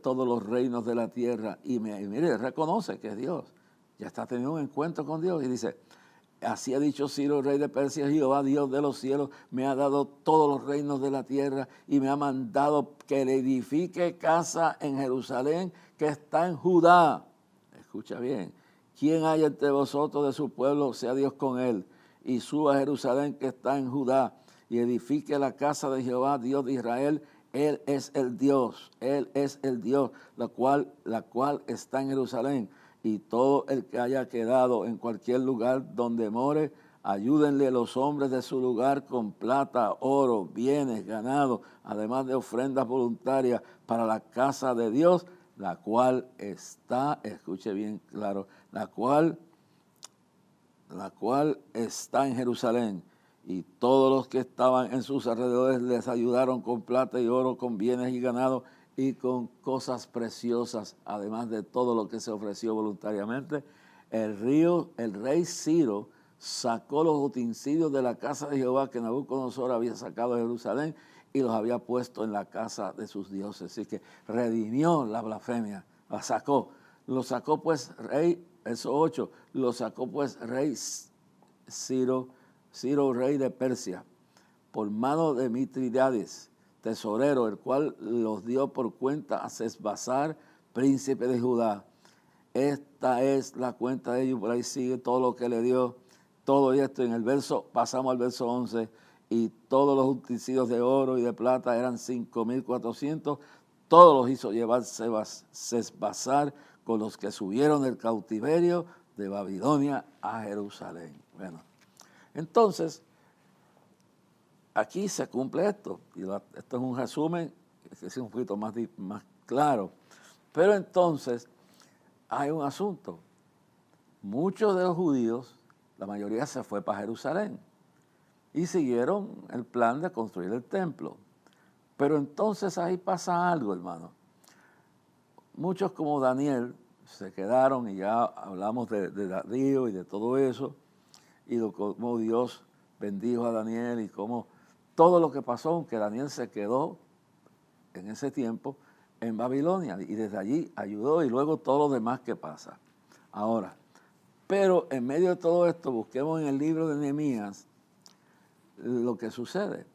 Speaker 2: todos los reinos de la tierra. Y mire, reconoce que es Dios, ya está teniendo un encuentro con Dios y dice, así ha dicho Ciro, rey de Persia, Jehová, Dios de los cielos, me ha dado todos los reinos de la tierra y me ha mandado que le edifique casa en Jerusalén, que está en Judá. Escucha bien. Quien haya entre vosotros de su pueblo, sea Dios con él, y suba a Jerusalén, que está en Judá, y edifique la casa de Jehová, Dios de Israel. Él es el Dios, la cual está en Jerusalén. Y todo el que haya quedado en cualquier lugar donde more, ayúdenle los hombres de su lugar con plata, oro, bienes, ganado, además de ofrendas voluntarias para la casa de Dios, la cual está, escuche bien claro, la cual está en Jerusalén. Y todos los que estaban en sus alrededores les ayudaron con plata y oro, con bienes y ganado, y con cosas preciosas, además de todo lo que se ofreció voluntariamente. El rey Ciro sacó los utensilios de la casa de Jehová que Nabucodonosor había sacado de Jerusalén y los había puesto en la casa de sus dioses. Así que redimió la blasfemia, la sacó. Lo sacó pues rey, verso 8, lo sacó pues rey Ciro, rey de Persia, por mano de Mitrídates, tesorero, el cual los dio por cuenta a Sesbazar, príncipe de Judá. Esta es la cuenta de ellos, por ahí sigue todo lo que le dio, todo esto en el verso, pasamos al verso 11, y todos los utensilios de oro y de plata eran 5.400, todos los hizo llevar Sesbazar con los que subieron del cautiverio de Babilonia a Jerusalén. Bueno, entonces, aquí se cumple esto, y esto es un resumen, que es un poquito más claro, pero entonces hay un asunto. Muchos de los judíos, la mayoría se fue para Jerusalén y siguieron el plan de construir el templo. Pero entonces ahí pasa algo, hermano. Muchos como Daniel se quedaron, y ya hablamos de Darío y de todo eso, y de cómo Dios bendijo a Daniel y cómo todo lo que pasó, aunque Daniel se quedó en ese tiempo en Babilonia y desde allí ayudó, y luego todo lo demás que pasa. Ahora, pero en medio de todo esto, busquemos en el libro de Nehemías lo que sucede.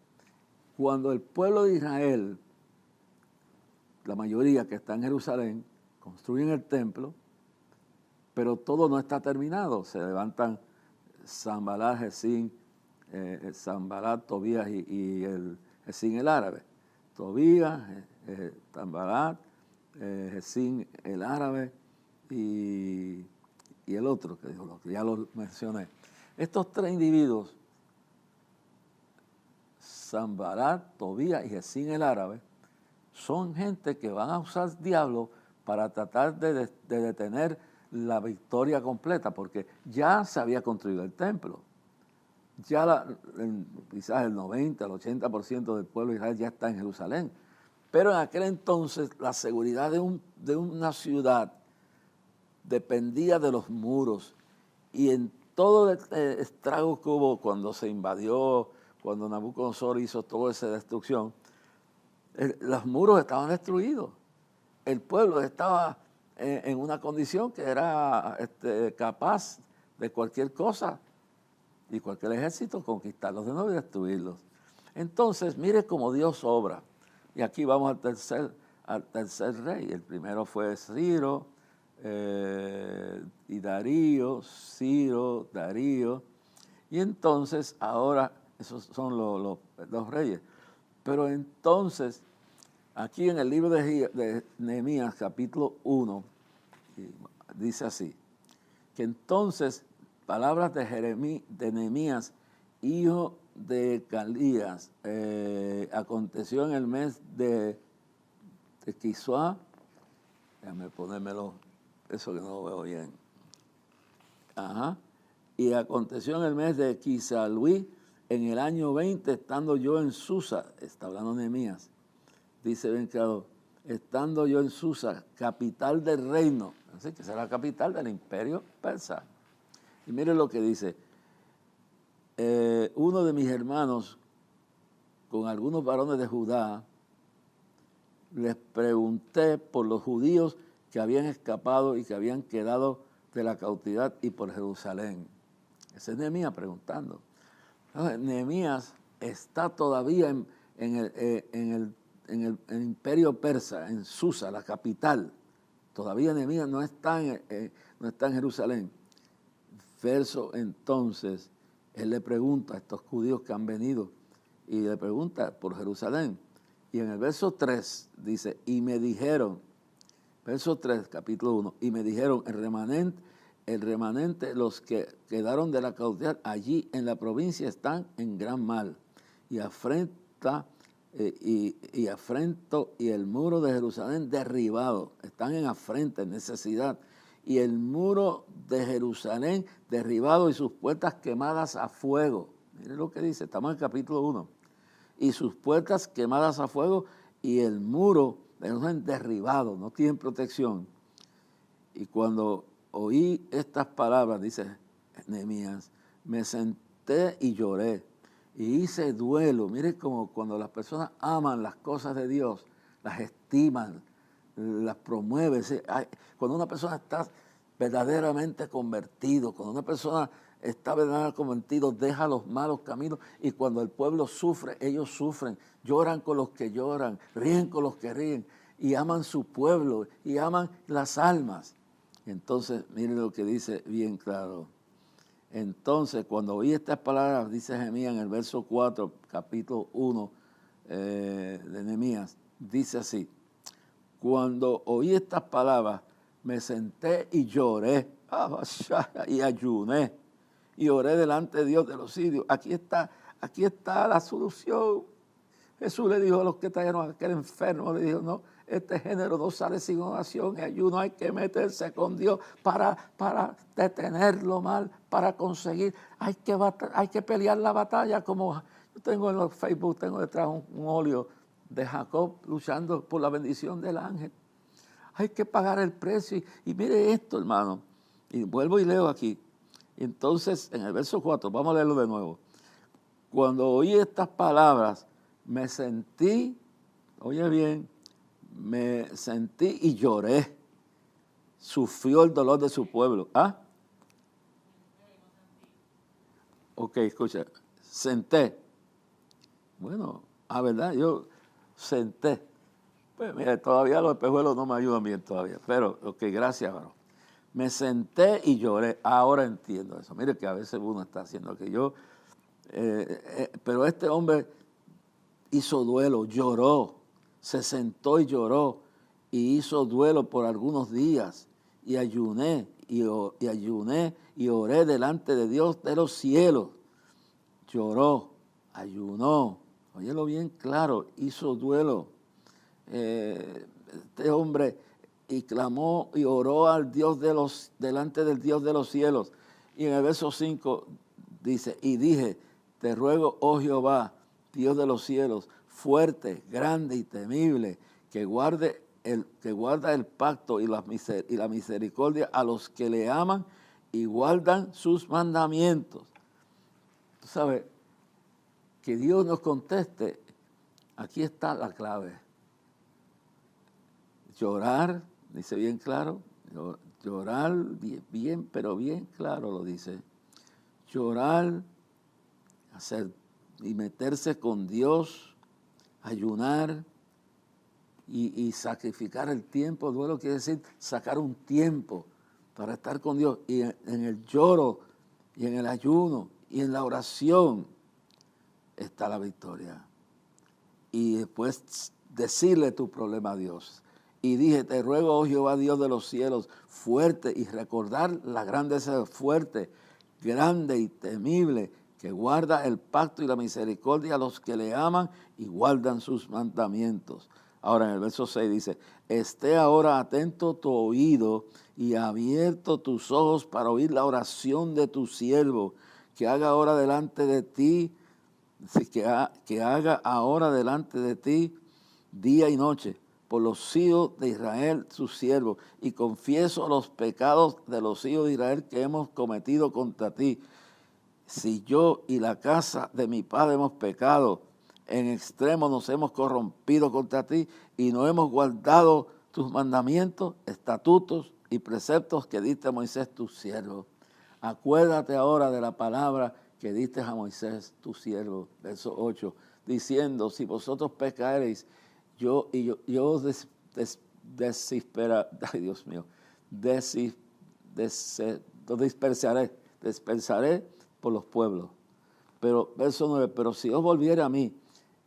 Speaker 2: Cuando el pueblo de Israel, la mayoría que está en Jerusalén, construyen el templo, pero todo no está terminado. Se levantan Sanballat, Gesín, Sanballat, Tobías y el Gesín el árabe. Tobías, Sanballat, Gesín el árabe y el otro, que ya lo mencioné. Estos tres individuos, Sanballat, Tobías y Gesín el árabe, son gente que van a usar diablo para tratar de detener la victoria completa, porque ya se había construido el templo. Ya quizás el 90, el 80% del pueblo de Israel ya está en Jerusalén. Pero en aquel entonces la seguridad de una ciudad dependía de los muros. Y en todo el estrago que hubo cuando se invadió, cuando Nabucodonosor hizo toda esa destrucción, los muros estaban destruidos. El pueblo estaba en una condición que era capaz de cualquier cosa y cualquier ejército conquistarlos de nuevo y destruirlos. Entonces, mire cómo Dios obra. Y aquí vamos al tercer rey. El primero fue Ciro y Darío, Ciro, Darío. Y entonces ahora esos son los reyes. Pero entonces, aquí en el libro de Nehemías, capítulo 1, dice así, que entonces, palabras de Nehemías, hijo de Calías, aconteció en el mes de Quisuá, déjame ponérmelo, eso que no lo veo bien, y aconteció en el mes de Quisalui, en el año 20, estando yo en Susa, está hablando Nehemías, dice bien claro, estando yo en Susa, capital del reino, así que será la capital del imperio persa. Y miren lo que dice, uno de mis hermanos, con algunos varones de Judá, les pregunté por los judíos que habían escapado y que habían quedado de la cautividad y por Jerusalén. Ese es Nehemías preguntando. Entonces, Nehemías está todavía en el imperio persa, en Susa, la capital. Todavía Nehemías no está en Jerusalén. Verso entonces, él le pregunta a estos judíos que han venido y le pregunta por Jerusalén. Y en el verso 3 dice, y me dijeron, verso 3, capítulo 1, y me dijeron, el remanente, los que quedaron de la cautividad allí en la provincia están en gran mal. Y afrento y el muro de Jerusalén derribado. Están en afrenta, en necesidad. Y el muro de Jerusalén derribado y sus puertas quemadas a fuego. Miren lo que dice, estamos en el capítulo 1. Y sus puertas quemadas a fuego y el muro de Jerusalén derribado, no tienen protección. Y cuando oí estas palabras, dice Nehemías, me senté y lloré y hice duelo. Mire como cuando las personas aman las cosas de Dios, las estiman, las promueve. Cuando una persona está verdaderamente convertido, cuando una persona está verdaderamente convertido, deja los malos caminos, y cuando el pueblo sufre, ellos sufren, lloran con los que lloran, ríen con los que ríen, y aman su pueblo, y aman las almas. Entonces, miren lo que dice bien claro. Entonces, cuando oí estas palabras, dice Nehemías en el verso 4, capítulo 1 de Nehemías, dice así: cuando oí estas palabras, me senté y lloré, y ayuné, y oré delante de Dios de los sirios. Aquí está la solución. Jesús le dijo a los que trajeron a aquel enfermo, le dijo, no, este género no sale sin oración y ayuno, hay que meterse con Dios para detenerlo mal, para conseguir, hay que pelear la batalla, como yo tengo en los Facebook, tengo detrás un óleo de Jacob luchando por la bendición del ángel. Hay que pagar el precio, y mire esto, hermano, y vuelvo y leo aquí. Entonces, en el verso 4, vamos a leerlo de nuevo. Cuando oí estas palabras, me sentí, oye bien, me sentí y lloré. Sufrió el dolor de su pueblo. ¿Ah? Ok, escucha. Senté. Bueno, verdad, yo senté. Pues mira, todavía los espejuelos no me ayudan bien todavía. Pero, ok, gracias, varón. Me senté y lloré. Ahora entiendo eso. Mire que a veces uno está haciendo aquello. Pero este hombre hizo duelo, lloró, se sentó y lloró, y hizo duelo por algunos días, y ayuné, y oré delante de Dios de los cielos. Lloró, ayunó, óyelo bien claro, hizo duelo. Este hombre y clamó y oró al Dios delante del Dios de los cielos. Y en el verso 5 dice, y dije, te ruego, oh Jehová, Dios de los cielos, fuerte, grande y temible, que guarda el pacto y la misericordia a los que le aman y guardan sus mandamientos. Tú sabes, que Dios nos conteste, aquí está la clave. Llorar, dice bien claro, llorar bien, pero bien claro lo dice. Llorar, hacer y meterse con Dios, ayunar y sacrificar el tiempo. Duelo quiere decir sacar un tiempo para estar con Dios. Y en el lloro y en el ayuno y en la oración está la victoria. Y después decirle tu problema a Dios. Y dije, te ruego, oh Jehová, Dios de los cielos, fuerte, y recordar la grandeza, fuerte, grande y temible, que guarda el pacto y la misericordia a los que le aman y guardan sus mandamientos. Ahora en el verso 6 dice, esté ahora atento tu oído y abierto tus ojos para oír la oración de tu siervo, que haga ahora delante de ti, que haga ahora delante de ti día y noche, por los hijos de Israel, sus siervos, y confieso los pecados de los hijos de Israel que hemos cometido contra ti. Si yo y la casa de mi padre hemos pecado, en extremo nos hemos corrompido contra ti y no hemos guardado tus mandamientos, estatutos y preceptos que diste a Moisés tu siervo. Acuérdate ahora de la palabra que diste a Moisés tu siervo, verso 8, diciendo, si vosotros pecareis, yo os dispersaré por los pueblos. Pero, verso 9, pero si os volviere a mí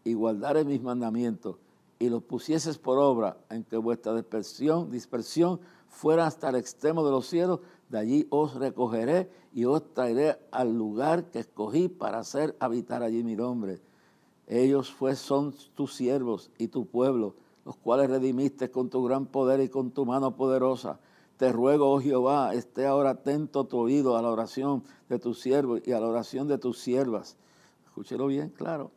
Speaker 2: y guardare mis mandamientos y los pusieses por obra, en que vuestra dispersión fuera hasta el extremo de los cielos, de allí os recogeré y os traeré al lugar que escogí para hacer habitar allí mi nombre. Ellos son tus siervos y tu pueblo, los cuales redimiste con tu gran poder y con tu mano poderosa. Te ruego, oh Jehová, esté ahora atento tu oído a la oración de tus siervos y a la oración de tus siervas. Escúchelo bien, claro.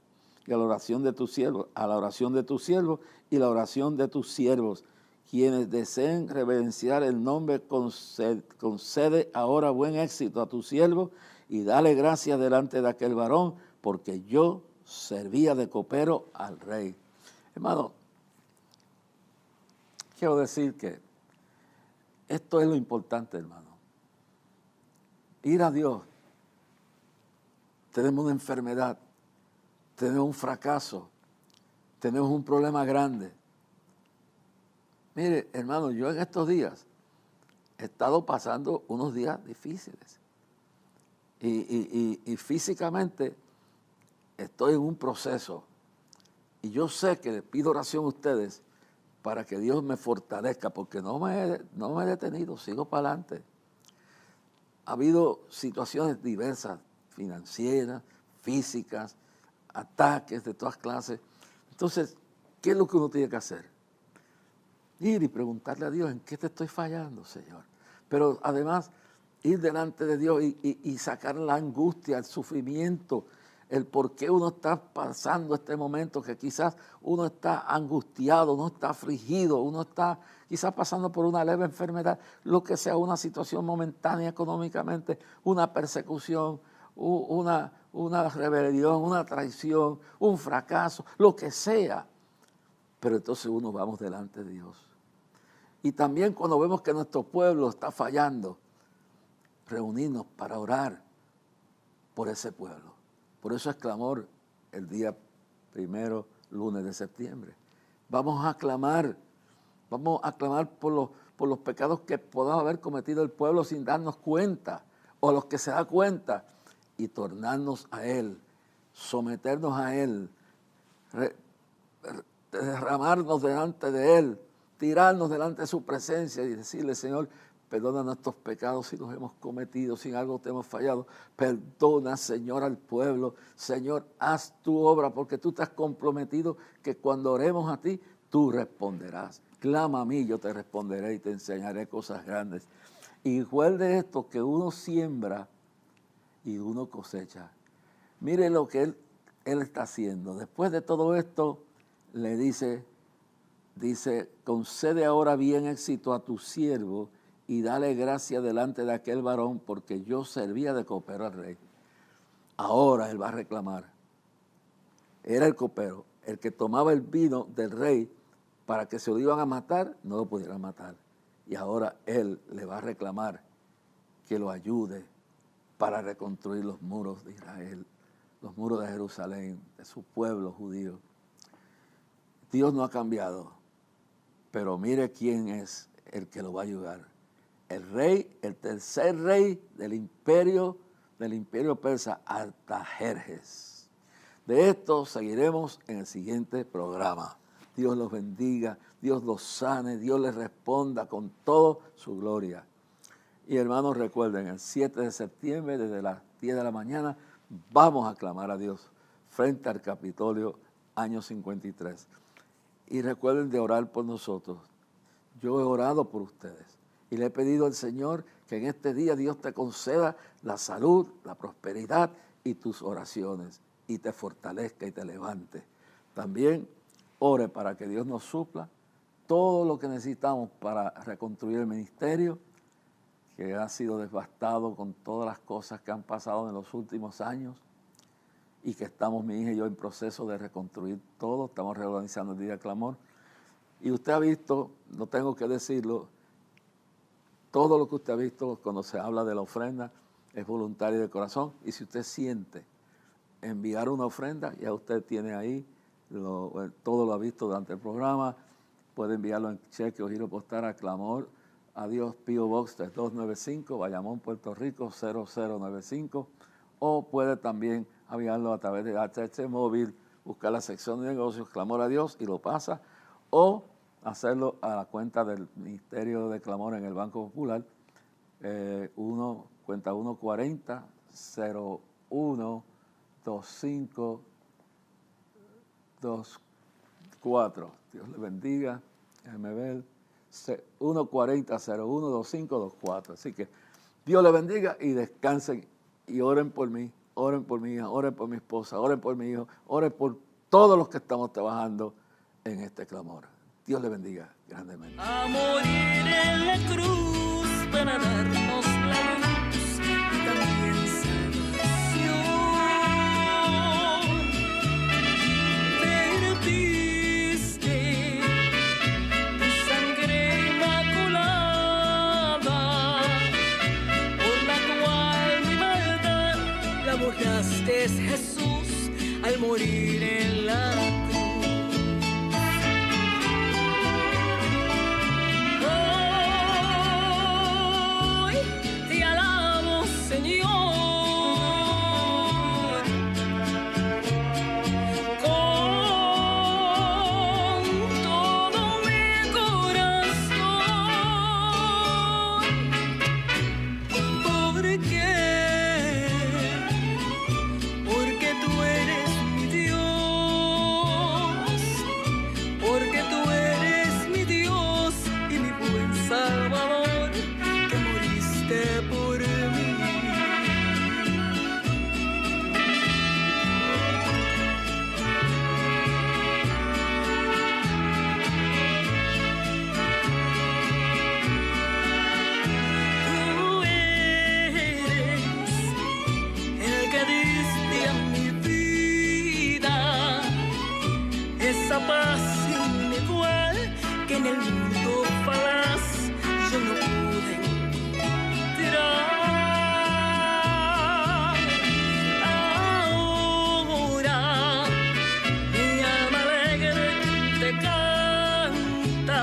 Speaker 2: Y a la oración de tus siervos, a la oración de tus siervos y la oración de tus siervos. Quienes deseen reverenciar el nombre, concede ahora buen éxito a tu siervo y dale gracias delante de aquel varón, porque yo servía de copero al rey. Hermano, quiero decir que esto es lo importante, hermano. Ir a Dios. Tenemos una enfermedad, tenemos un fracaso, tenemos un problema grande. Mire, hermano, yo en estos días he estado pasando unos días difíciles. Y físicamente estoy en un proceso. Y yo sé que les pido oración a ustedes para que Dios me fortalezca, porque no me he detenido, sigo para adelante. Ha habido situaciones diversas, financieras, físicas, ataques de todas clases. Entonces, ¿qué es lo que uno tiene que hacer? Ir y preguntarle a Dios, ¿en qué te estoy fallando, Señor? Pero además, ir delante de Dios y sacar la angustia, el sufrimiento, el por qué uno está pasando este momento, que quizás uno está angustiado, uno está afligido, uno está quizás pasando por una leve enfermedad, lo que sea, una situación momentánea económicamente, una persecución, una rebelión, una traición, un fracaso, lo que sea. Pero entonces uno vamos delante de Dios. Y también cuando vemos que nuestro pueblo está fallando, reunirnos para orar por ese pueblo. Por eso es clamor el día 1, lunes de septiembre. Vamos a clamar por los pecados que podamos haber cometido el pueblo sin darnos cuenta, o los que se da cuenta, y tornarnos a Él, someternos a Él, derramarnos delante de Él, tirarnos delante de su presencia y decirle, Señor, perdona nuestros pecados si los hemos cometido, si en algo te hemos fallado. Perdona, Señor, al pueblo. Señor, haz tu obra, porque tú te has comprometido que cuando oremos a ti, tú responderás. Clama a mí, yo te responderé y te enseñaré cosas grandes. Igual de esto que uno siembra y uno cosecha. Mire lo que él está haciendo. Después de todo esto, le dice, concede ahora bien éxito a tu siervo y dale gracia delante de aquel varón, porque yo servía de copero al rey. Ahora él va a reclamar. Era el copero, el que tomaba el vino del rey para que se lo iban a matar, no lo pudieran matar. Y ahora él le va a reclamar que lo ayude para reconstruir los muros de Israel, los muros de Jerusalén, de su pueblo judío. Dios no ha cambiado, pero mire quién es el que lo va a ayudar. El rey, el tercer rey del imperio persa, Artajerjes. De esto seguiremos en el siguiente programa. Dios los bendiga, Dios los sane, Dios les responda con toda su gloria. Y hermanos, recuerden, el 7 de septiembre, desde las 10 de la mañana, vamos a clamar a Dios frente al Capitolio, año 53. Y recuerden de orar por nosotros. Yo he orado por ustedes. Y le he pedido al Señor que en este día Dios te conceda la salud, la prosperidad y tus oraciones, y te fortalezca y te levante. También ore para que Dios nos supla todo lo que necesitamos para reconstruir el ministerio, que ha sido devastado con todas las cosas que han pasado en los últimos años, y que estamos, mi hija y yo, en proceso de reconstruir todo. Estamos reorganizando el día de clamor. Y usted ha visto, no tengo que decirlo, todo lo que usted ha visto cuando se habla de la ofrenda es voluntario de corazón. Y si usted siente enviar una ofrenda, ya usted tiene ahí, todo lo ha visto durante el programa, puede enviarlo en cheque o giro postal a Clamor a Dios, P.O. Box 3295, Bayamón, Puerto Rico 0095, o puede también enviarlo a través de HH Móvil, buscar la sección de negocios, Clamor a Dios, y lo pasa, o hacerlo a la cuenta del Ministerio de Clamor en el Banco Popular, cuenta 140 01 25 24. Dios le bendiga. Déjeme ver. 140 01 25 24. Así que Dios le bendiga y descansen y oren por mí, oren por mi hija, oren por mi esposa, oren por mi hijo, oren por todos los que estamos trabajando en este clamor. Dios le bendiga grandemente.
Speaker 1: A morir en la cruz para darnos la luz y también salvación. Vertiste tu sangre es Jesús al morir en la cruz. Hoy te alabo, Señor, con todo mi corazón, porque tú eres mi Dios, porque tú eres mi Dios y mi buen Salvador, que moriste por mí. Tú eres el que diste a mi vida esa paz sin igual que en el mundo falaz yo no pude encontrar. Ahora mi alma alegre te canta,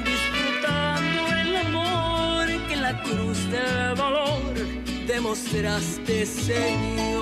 Speaker 1: disfrutando el amor que en la cruz del dolor demostraste, Señor.